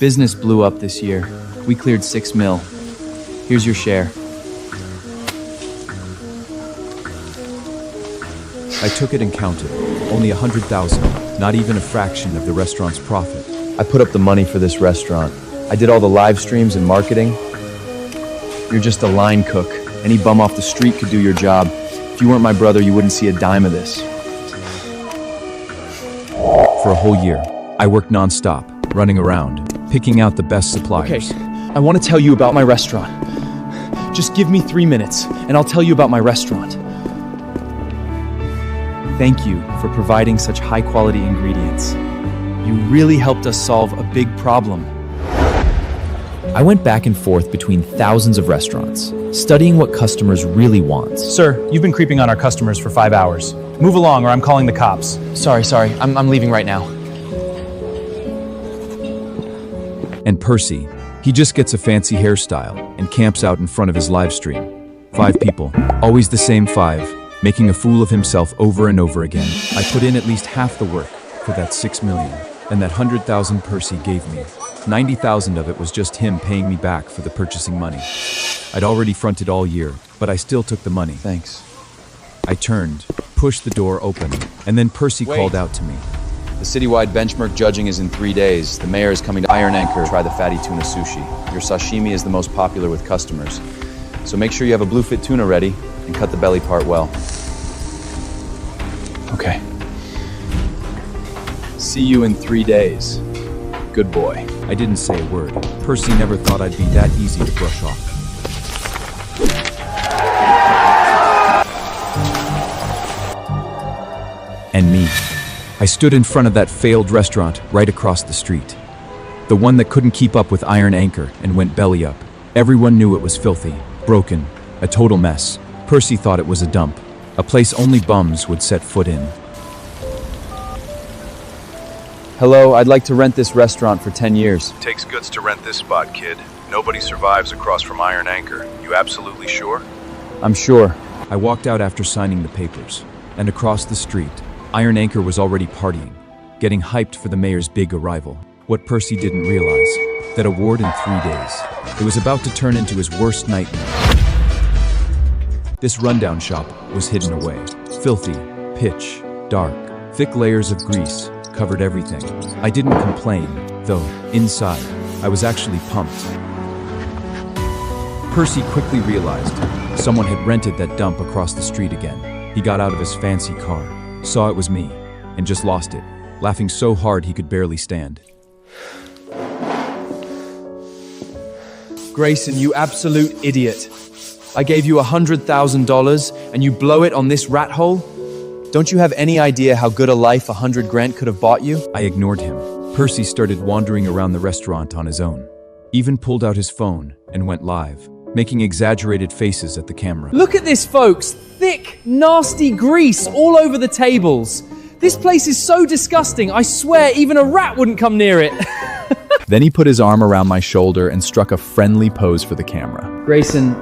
Business blew up this year. We cleared 6 mil. Here's your share. I took it and counted. Only 100,000, not even a fraction of the restaurant's profit. I put up the money for this restaurant. I did all the live streams and marketing. You're just a line cook. Any bum off the street could do your job. If you weren't my brother, you wouldn't see a dime of this. For a whole year, I worked non-stop, running around, picking out the best suppliers. Okay, I want to tell you about my restaurant. Just give me 3 minutes, and I'll tell you about my restaurant. Thank you for providing such high-quality ingredients. You really helped us solve a big problem. I went back and forth between thousands of restaurants, studying what customers really want. Sir, you've been creeping on our customers for 5 hours. Move along or I'm calling the cops. Sorry, I'm leaving right now. And Percy, he just gets a fancy hairstyle and camps out in front of his live stream. 5 people, always the same 5, making a fool of himself over and over again. I put in at least half the work for that 6 million, and that 100,000 Percy gave me. 90,000 of it was just him paying me back for the purchasing money. I'd already fronted all year, but I still took the money. Thanks. I turned, pushed the door open, and then Percy called out to me. The citywide benchmark judging is in 3 days. The mayor is coming to Iron Anchor to try the fatty tuna sushi. Your sashimi is the most popular with customers. So make sure you have a bluefin tuna ready and cut the belly part well. Okay. See you in 3 days. Good boy. I didn't say a word. Percy never thought I'd be that easy to brush off. And me. I stood in front of that failed restaurant right across the street. The one that couldn't keep up with Iron Anchor and went belly up. Everyone knew it was filthy, broken, a total mess. Percy thought it was a dump, a place only bums would set foot in. Hello, I'd like to rent this restaurant for 10 years. Takes guts to rent this spot, kid. Nobody survives across from Iron Anchor. You absolutely sure? I'm sure. I walked out after signing the papers, and across the street, Iron Anchor was already partying, getting hyped for the mayor's big arrival. What Percy didn't realize, that award in 3 days. It was about to turn into his worst nightmare. This rundown shop was hidden away. Filthy, pitch, dark, thick layers of grease covered everything. I didn't complain, though, inside, I was actually pumped. Percy quickly realized someone had rented that dump across the street again. He got out of his fancy car, saw it was me, and just lost it, laughing so hard he could barely stand. Grayson, you absolute idiot. I gave you $100,000 and you blow it on this rat hole? Don't you have any idea how good a life 100 grand could have bought you? I ignored him. Percy started wandering around the restaurant on his own. Even pulled out his phone and went live, making exaggerated faces at the camera. Look at this, folks. Thick, nasty grease all over the tables. This place is so disgusting, I swear even a rat wouldn't come near it. Then he put his arm around my shoulder and struck a friendly pose for the camera. Grayson,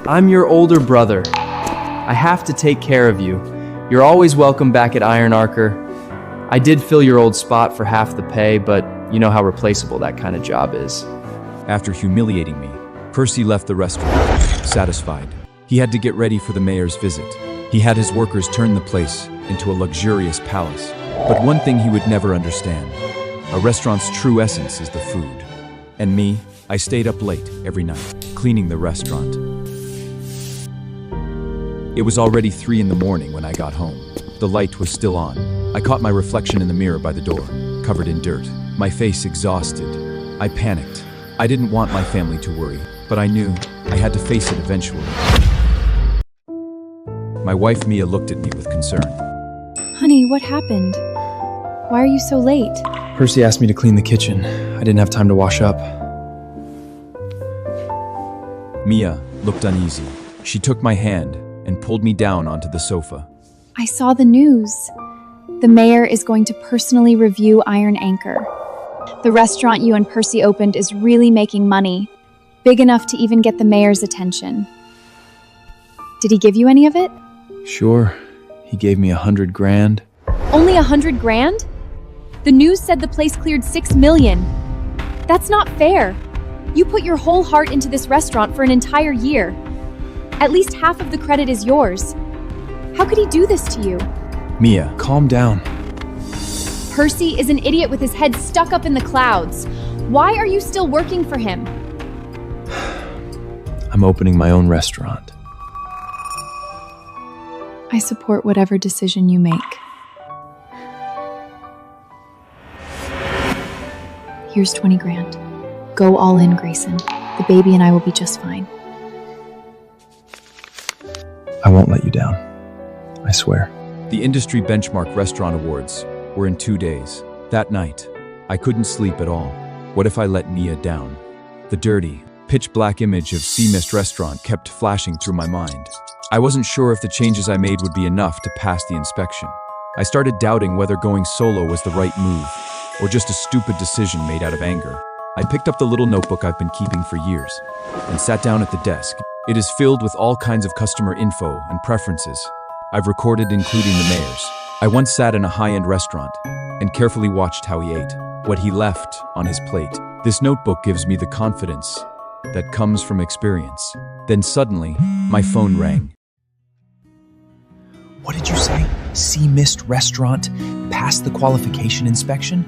I'm your older brother. I have to take care of you. You're always welcome back at Iron Anchor. I did fill your old spot for half the pay, but you know how replaceable that kind of job is. After humiliating me, Percy left the restaurant, satisfied. He had to get ready for the mayor's visit. He had his workers turn the place into a luxurious palace. But one thing he would never understand, a restaurant's true essence is the food. And me, I stayed up late every night, cleaning the restaurant. It was already 3 in the morning when I got home. The light was still on. I caught my reflection in the mirror by the door, covered in dirt, my face exhausted. I panicked. I didn't want my family to worry, but I knew I had to face it eventually. My wife Mia looked at me with concern. Honey, what happened? Why are you so late? Percy asked me to clean the kitchen. I didn't have time to wash up. Mia looked uneasy. She took my hand and pulled me down onto the sofa. I saw the news. The mayor is going to personally review Iron Anchor. The restaurant you and Percy opened is really making money, big enough to even get the mayor's attention. Did he give you any of it? Sure. He gave me 100 grand. Only 100 grand? The news said the place cleared 6 million. That's not fair. You put your whole heart into this restaurant for an entire year. At least half of the credit is yours. How could he do this to you? Mia, calm down. Percy is an idiot with his head stuck up in the clouds. Why are you still working for him? I'm opening my own restaurant. I support whatever decision you make. Here's 20 grand. Go all in, Grayson. The baby and I will be just fine. I won't let you down. I swear. The Industry Benchmark Restaurant Awards were in 2 days. That night, I couldn't sleep at all. What if I let Mia down? The dirty, pitch-black image of Sea Mist Restaurant kept flashing through my mind. I wasn't sure if the changes I made would be enough to pass the inspection. I started doubting whether going solo was the right move, or just a stupid decision made out of anger. I picked up the little notebook I've been keeping for years, and sat down at the desk. It is filled with all kinds of customer info and preferences. I've recorded including the mayor's. I once sat in a high-end restaurant and carefully watched how he ate, what he left on his plate. This notebook gives me the confidence that comes from experience. Then suddenly, my phone rang. What did you say? Sea Mist Restaurant passed the qualification inspection?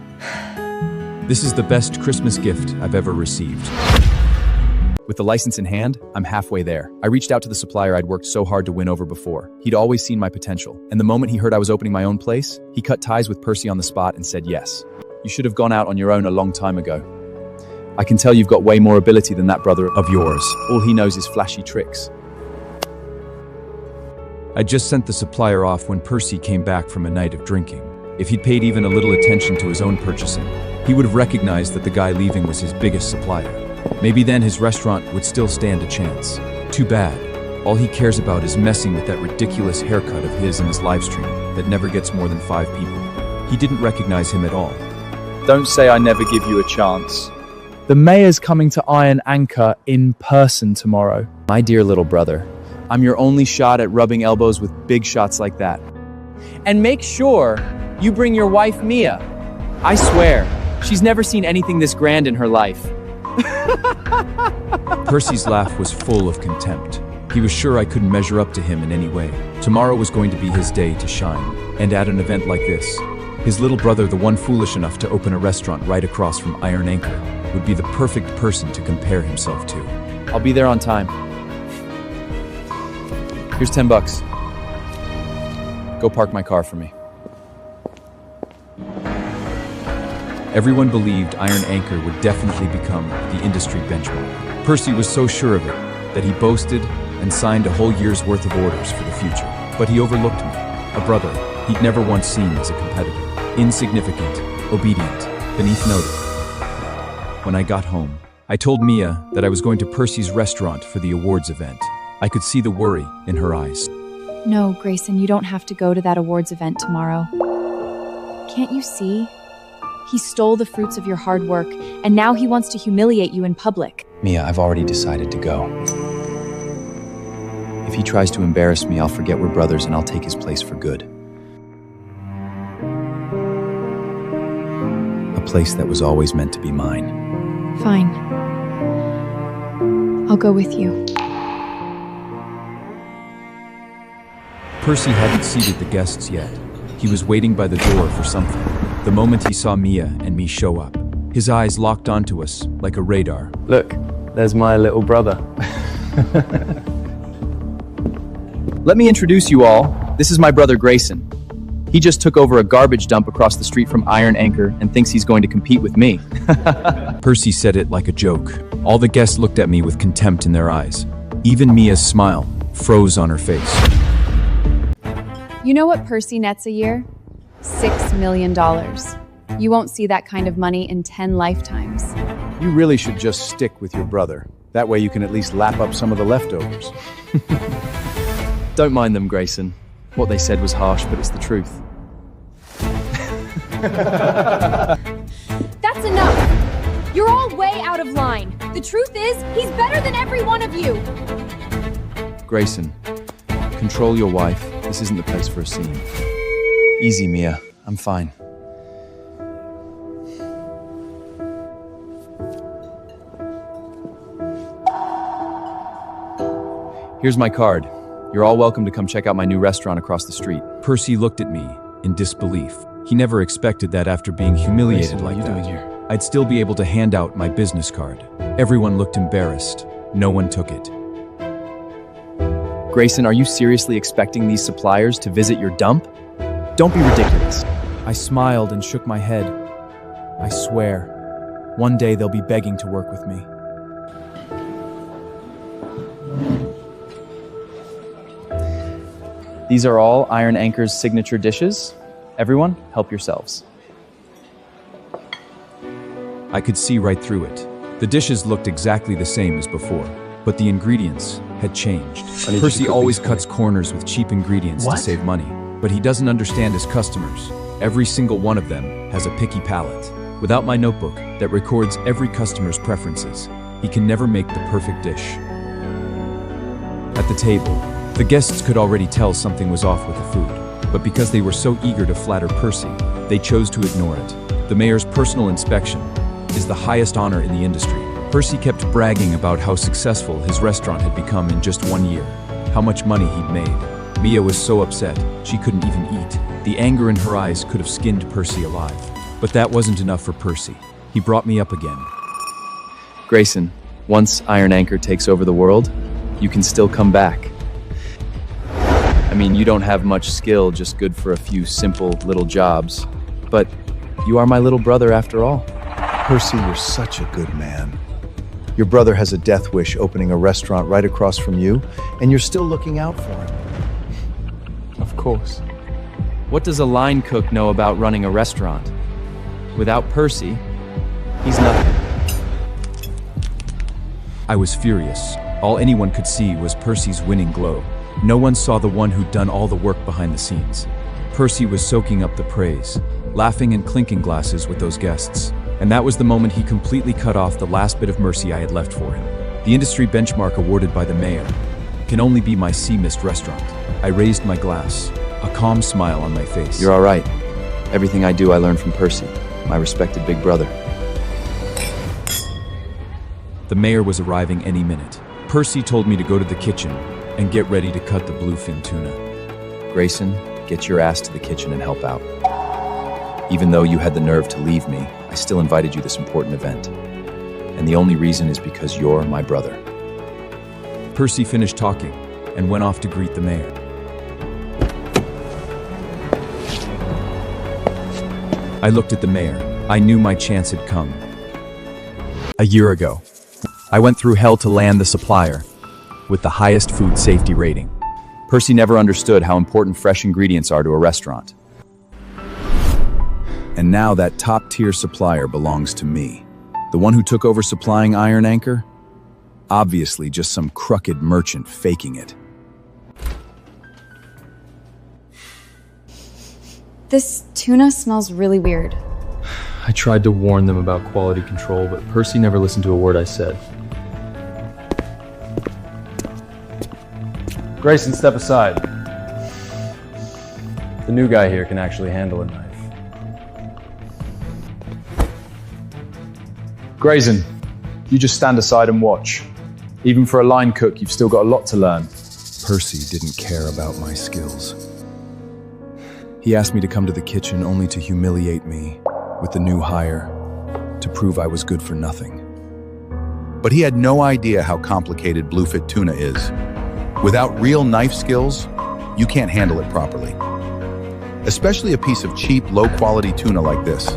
This is the best Christmas gift I've ever received. With the license in hand, I'm halfway there. I reached out to the supplier I'd worked so hard to win over before. He'd always seen my potential, and the moment he heard I was opening my own place, he cut ties with Percy on the spot and said yes. You should have gone out on your own a long time ago. I can tell you've got way more ability than that brother of yours. All he knows is flashy tricks. I just sent the supplier off when Percy came back from a night of drinking. If he'd paid even a little attention to his own purchasing, he would have recognized that the guy leaving was his biggest supplier. Maybe then his restaurant would still stand a chance. Too bad. All he cares about is messing with that ridiculous haircut of his in his live stream that never gets more than 5 people. He didn't recognize him at all. Don't say I never give you a chance. The mayor's coming to Iron Anchor in person tomorrow. My dear little brother, I'm your only shot at rubbing elbows with big shots like that. And make sure you bring your wife, Mia. I swear, she's never seen anything this grand in her life. Percy's laugh was full of contempt. He was sure I couldn't measure up to him in any way. Tomorrow was going to be his day to shine, and at an event like this, his little brother, the one foolish enough to open a restaurant right across from Iron Anchor, would be the perfect person to compare himself to. I'll be there on time. Here's $10. Go park my car for me. Everyone believed Iron Anchor would definitely become the industry benchmark. Percy was so sure of it that he boasted and signed a whole year's worth of orders for the future. But he overlooked me, a brother he'd never once seen as a competitor. Insignificant, obedient, beneath notice. When I got home, I told Mia that I was going to Percy's restaurant for the awards event. I could see the worry in her eyes. No, Grayson, you don't have to go to that awards event tomorrow. Can't you see? He stole the fruits of your hard work, and now he wants to humiliate you in public. Mia, I've already decided to go. If he tries to embarrass me, I'll forget we're brothers and I'll take his place for good. A place that was always meant to be mine. Fine. I'll go with you. Percy hadn't seated the guests yet. He was waiting by the door for something. The moment he saw Mia and me show up, his eyes locked onto us like a radar. Look, there's my little brother. Let me introduce you all. This is my brother Grayson. He just took over a garbage dump across the street from Iron Anchor and thinks he's going to compete with me. Percy said it like a joke. All the guests looked at me with contempt in their eyes. Even Mia's smile froze on her face. You know what Percy nets a year? $6 million. You won't see that kind of money in 10 lifetimes. You really should just stick with your brother. That way you can at least lap up some of the leftovers. Don't mind them, Grayson. What they said was harsh, but it's the truth. That's enough! You're all way out of line. The truth is, he's better than every one of you! Grayson, control your wife. This isn't the place for a scene. Easy, Mia. I'm fine. Here's my card. You're all welcome to come check out my new restaurant across the street. Percy looked at me in disbelief. He never expected that after being humiliated like that, I'd still be able to hand out my business card. Everyone looked embarrassed. No one took it. Grayson, are you seriously expecting these suppliers to visit your dump? Don't be ridiculous. I smiled and shook my head. I swear, one day they'll be begging to work with me. These are all Iron Anchor's signature dishes. Everyone, help yourselves. I could see right through it. The dishes looked exactly the same as before, but the ingredients had changed. Percy always cuts corners with cheap ingredients to save money, but he doesn't understand his customers. Every single one of them has a picky palate. Without my notebook that records every customer's preferences, he can never make the perfect dish. At the table, the guests could already tell something was off with the food, but because they were so eager to flatter Percy, they chose to ignore it. The mayor's personal inspection is the highest honor in the industry. Percy kept bragging about how successful his restaurant had become in just 1 year, how much money he'd made. Mia was so upset, she couldn't even eat. The anger in her eyes could have skinned Percy alive. But that wasn't enough for Percy. He brought me up again. Grayson, once Iron Anchor takes over the world, you can still come back. I mean, you don't have much skill, just good for a few simple little jobs. But you are my little brother after all. Percy, you're such a good man. Your brother has a death wish opening a restaurant right across from you, and you're still looking out for him. Of course. What does a line cook know about running a restaurant? Without Percy, he's nothing. I was furious. All anyone could see was Percy's winning glow. No one saw the one who'd done all the work behind the scenes. Percy was soaking up the praise, laughing and clinking glasses with those guests. And that was the moment he completely cut off the last bit of mercy I had left for him. The industry benchmark awarded by the mayor can only be my Sea Mist restaurant. I raised my glass, a calm smile on my face. You're all right. Everything I do, I learned from Percy, my respected big brother. The mayor was arriving any minute. Percy told me to go to the kitchen and get ready to cut the bluefin tuna. Grayson, get your ass to the kitchen and help out. Even though you had the nerve to leave me, I still invited you to this important event. And the only reason is because you're my brother. Percy finished talking and went off to greet the mayor. I looked at the mayor. I knew my chance had come. A year ago, I went through hell to land the supplier with the highest food safety rating. Percy never understood how important fresh ingredients are to a restaurant. And now that top-tier supplier belongs to me. The one who took over supplying Iron Anchor? Obviously just some crooked merchant faking it. This tuna smells really weird. I tried to warn them about quality control, but Percy never listened to a word I said. Grayson, step aside. The new guy here can actually handle a knife. Grayson, you just stand aside and watch. Even for a line cook, you've still got a lot to learn. Percy didn't care about my skills. He asked me to come to the kitchen only to humiliate me with the new hire, to prove I was good for nothing. But he had no idea how complicated bluefin tuna is. Without real knife skills, you can't handle it properly. Especially a piece of cheap, low-quality tuna like this.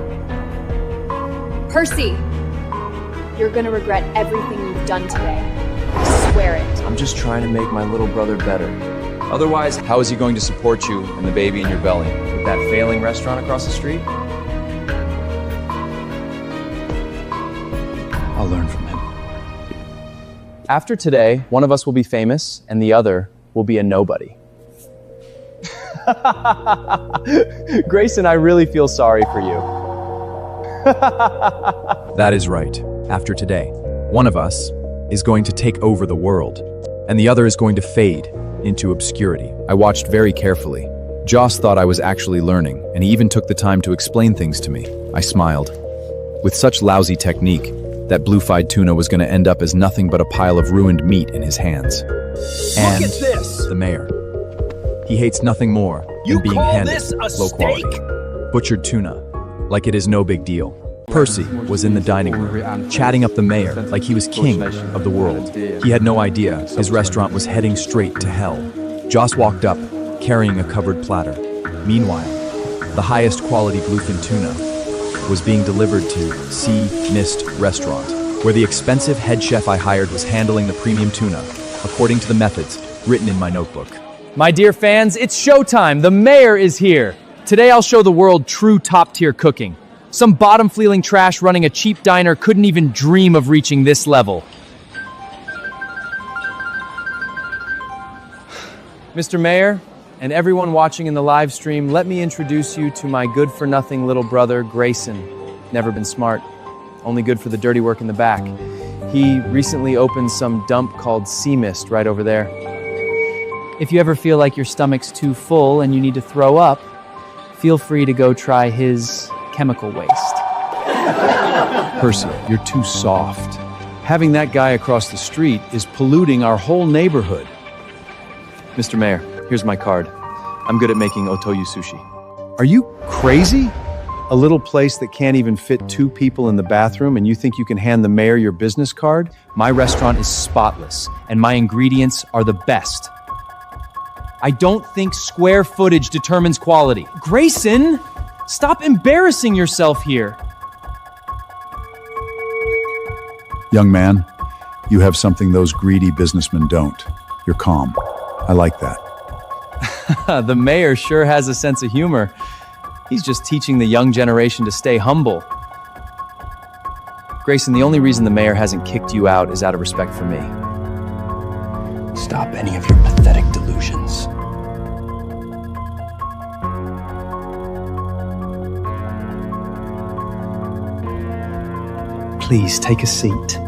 Percy! You're gonna regret everything you've done today. I swear it. I'm just trying to make my little brother better. Otherwise, how is he going to support you and the baby in your belly? With that failing restaurant across the street? I'll learn from him. After today, one of us will be famous and the other will be a nobody. Grayson, I really feel sorry for you. That is right. After today, one of us is going to take over the world, and the other is going to fade into obscurity. I watched very carefully. Joss thought I was actually learning, and he even took the time to explain things to me. I smiled. With such lousy technique, that blue-fried tuna was going to end up as nothing but a pile of ruined meat in his hands. And the mayor. He hates nothing more than being handed low quality, butchered tuna, like it is no big deal. Percy was in the dining room, chatting up the mayor like he was king of the world. He had no idea his restaurant was heading straight to hell. Joss walked up, carrying a covered platter. Meanwhile, the highest quality bluefin tuna was being delivered to Sea Mist Restaurant, where the expensive head chef I hired was handling the premium tuna, according to the methods written in my notebook. My dear fans, it's showtime. The mayor is here. Today I'll show the world true top-tier cooking. Some bottom-feeling trash running a cheap diner couldn't even dream of reaching this level. Mr. Mayor, and everyone watching in the live stream, let me introduce you to my good-for-nothing little brother, Grayson. Never been smart, only good for the dirty work in the back. He recently opened some dump called Sea Mist right over there. If you ever feel like your stomach's too full and you need to throw up, feel free to go try his chemical waste. Percy, you're too soft. Having that guy across the street is polluting our whole neighborhood. Mr. Mayor, here's my card. I'm good at making otoyu sushi. Are you crazy? A little place that can't even fit 2 people in the bathroom, and you think you can hand the mayor your business card? My restaurant is spotless, and my ingredients are the best. I don't think square footage determines quality. Grayson, stop embarrassing yourself here. Young man, you have something those greedy businessmen don't. You're calm. I like that. The mayor sure has a sense of humor. He's just teaching the young generation to stay humble. Grayson, the only reason the mayor hasn't kicked you out is out of respect for me. Stop any of your pathetic delusions. Please take a seat.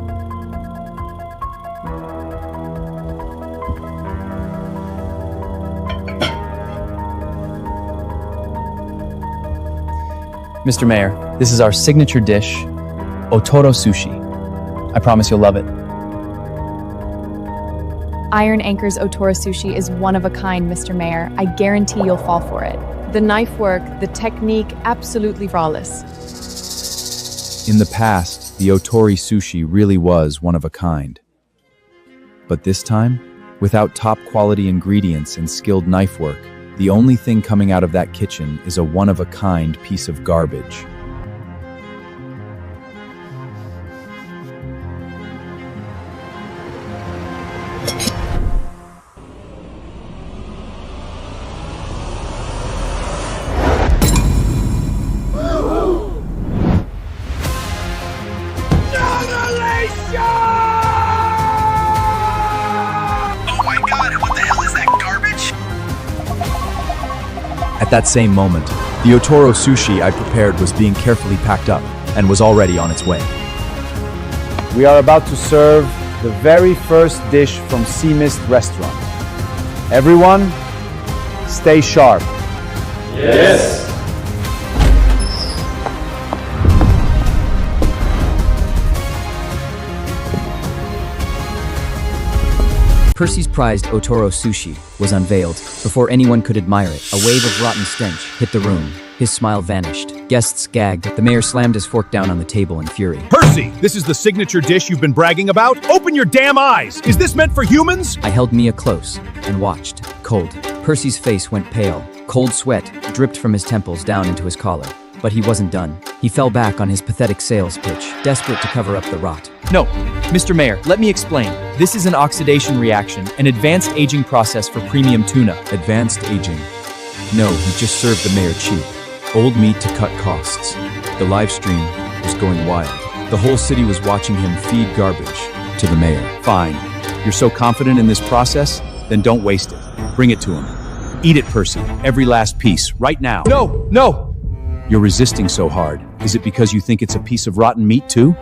Mr. Mayor, this is our signature dish, Otoro Sushi. I promise you'll love it. Iron Anchor's Otoro Sushi is one of a kind, Mr. Mayor. I guarantee you'll fall for it. The knife work, the technique, absolutely flawless. In the past, the Otori sushi really was one of a kind. But this time, without top-quality ingredients and skilled knife work, the only thing coming out of that kitchen is a one-of-a-kind piece of garbage. At that same moment, the Otoro sushi I prepared was being carefully packed up and was already on its way. We are about to serve the very first dish from Sea Mist Restaurant. Everyone, stay sharp. Yes! Percy's prized Otoro sushi was unveiled. Before anyone could admire it, a wave of rotten stench hit the room. His smile vanished. Guests gagged. The mayor slammed his fork down on the table in fury. Percy, this is the signature dish you've been bragging about? Open your damn eyes! Is this meant for humans? I held Mia close and watched, cold. Percy's face went pale. Cold sweat dripped from his temples down into his collar. But he wasn't done. He fell back on his pathetic sales pitch, desperate to cover up the rot. No, Mr. Mayor, let me explain. This is an oxidation reaction, an advanced aging process for premium tuna. Advanced aging? No, he just served the mayor cheap. Old meat to cut costs. The live stream was going wild. The whole city was watching him feed garbage to the mayor. Fine. You're so confident in this process? Then don't waste it. Bring it to him. Eat it, Percy. Every last piece, right now. No, no! You're resisting so hard. Is it because you think it's a piece of rotten meat, too?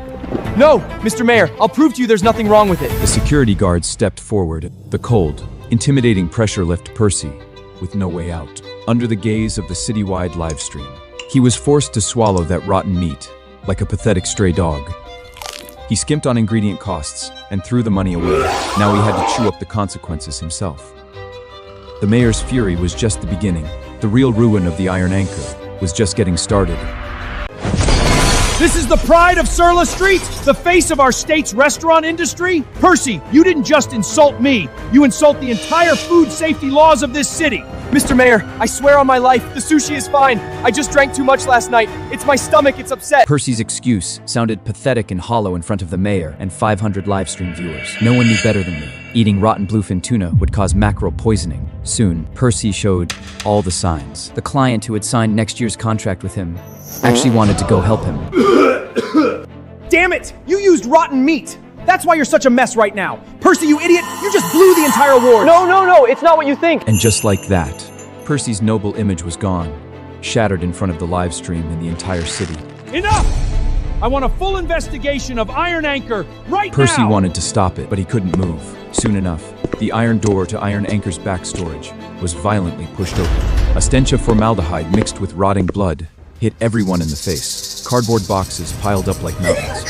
No, Mr. Mayor, I'll prove to you there's nothing wrong with it. The security guard stepped forward. The cold, intimidating pressure left Percy with no way out. Under the gaze of the citywide live stream, he was forced to swallow that rotten meat like a pathetic stray dog. He skimped on ingredient costs and threw the money away. Now he had to chew up the consequences himself. The mayor's fury was just the beginning. The real ruin of the Iron Anchor was just getting started. This is the pride of Surla Street, the face of our state's restaurant industry. Percy, you didn't just insult me, you insult the entire food safety laws of this city. Mr. Mayor, I swear on my life, the sushi is fine. I just drank too much last night. It's my stomach, it's upset. Percy's excuse sounded pathetic and hollow in front of the mayor and 500 livestream viewers. No one knew better than me. Eating rotten bluefin tuna would cause mackerel poisoning. Soon, Percy showed all the signs. The client who had signed next year's contract with him actually wanted to go help him. Damn it! You used rotten meat! That's why you're such a mess right now. Percy, you idiot! You just blew the entire award! No, it's not what you think. And just like that, Percy's noble image was gone, shattered in front of the live stream and the entire city. Enough! I want a full investigation of Iron Anchor right now! Percy wanted to stop it, but he couldn't move. Soon enough, the iron door to Iron Anchor's back storage was violently pushed open. A stench of formaldehyde mixed with rotting blood hit everyone in the face. Cardboard boxes piled up like mountains,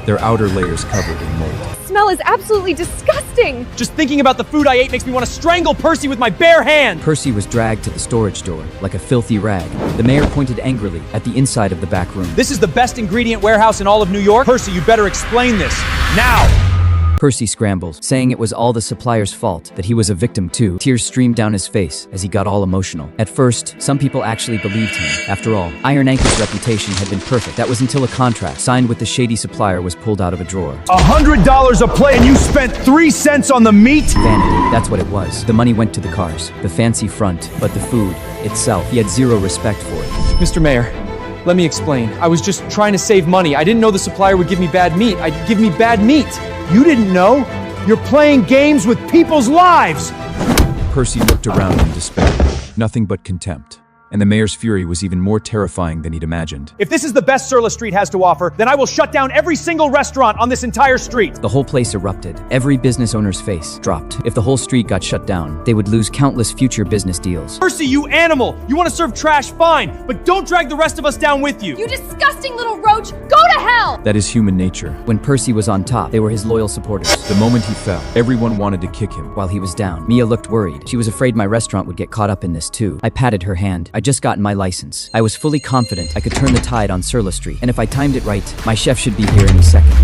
their outer layers covered in mold. Smell is absolutely disgusting! Just thinking about the food I ate makes me want to strangle Percy with my bare hand! Percy was dragged to the storage door like a filthy rag. The mayor pointed angrily at the inside of the back room. This is the best ingredient warehouse in all of New York? Percy, you better explain this, now! Percy scrambled, saying it was all the supplier's fault, that he was a victim too. Tears streamed down his face as he got all emotional. At first, some people actually believed him. After all, Iron Anchor's reputation had been perfect. That was until a contract signed with the shady supplier was pulled out of a drawer. $100 a play and you spent 3 cents on the meat? Vanity, that's what it was. The money went to the cars, the fancy front, but the food itself, he had zero respect for it. Mr. Mayor, let me explain. I was just trying to save money. I didn't know the supplier would give me bad meat. I'd give me bad meat. You didn't know? You're playing games with people's lives! Percy looked around in despair, nothing but contempt. And the mayor's fury was even more terrifying than he'd imagined. If this is the best Surla Street has to offer, then I will shut down every single restaurant on this entire street! The whole place erupted. Every business owner's face dropped. If the whole street got shut down, they would lose countless future business deals. Percy, you animal! You want to serve trash, fine, but don't drag the rest of us down with you! You disgusting little roach! Go to hell! That is human nature. When Percy was on top, they were his loyal supporters. The moment he fell, everyone wanted to kick him. While he was down, Mia looked worried. She was afraid my restaurant would get caught up in this too. I patted her hand. I'd just gotten my license. I was fully confident I could turn the tide on Surla Street, and if I timed it right, my chef should be here any second.